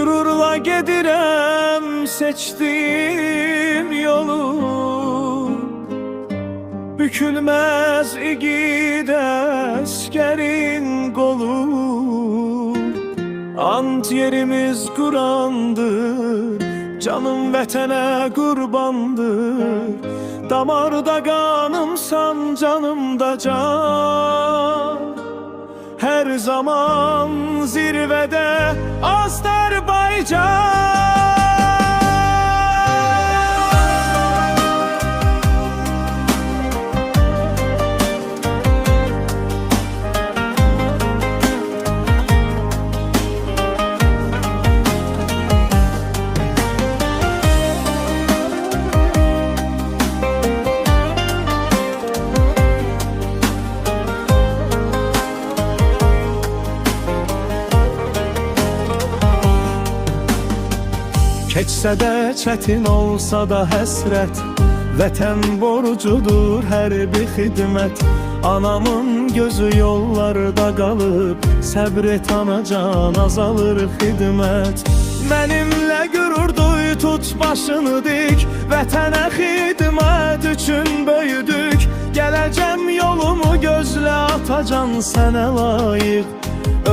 Gürurla gedirəm seçtiğim yolu, bükülmez igid əskerin qolu. Ant yerimiz Kur'andır, canım vətənə qurbandır. Damarda qanımsan, canımda can. Her zaman zirvede Azerbaycan. Keçsə də çətin olsa da həsrət, vətən borcudur hər bir xidmət. Anamın gözü yollarda qalıb, səbr et anacan, azalır xidmət. Mənimlə qürur duy, tut başını dik, vətənə xidmət üçün böyüdük. Gələcəm yolumu gözlə atacan, sənə layiq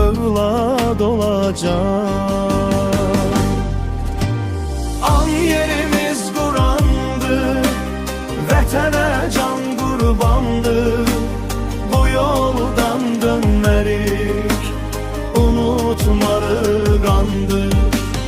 övlad olacaq. Yerimiz Kur'an'dır, vətənə can qurbandır. Bu yoldan dönmərik, unutmarıq andır.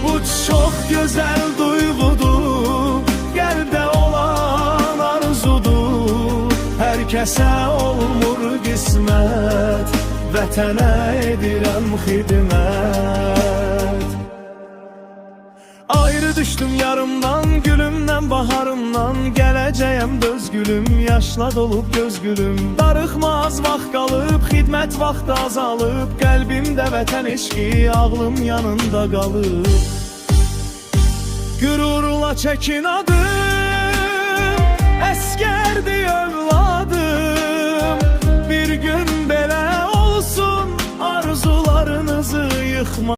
Bu çox gözəl duyğudur, qəlbdə olan arzudur. Hər kəsə olmur qismət, vətənə edirəm xidmət. Ayrı düştüm yarımdan, gülümden baharımdan. Gələcəyəm döz gülüm, yaşla dolub göz gülüm. Darıxmaz vaxt qalıb, xidmət vaxtı azalıb. Qəlbimdə vətən eşqi, ağlım yanında qalıb. Gürurla çəkin adım, əskərdi övladım. Bir gün belə olsun, arzularınızı yıxma.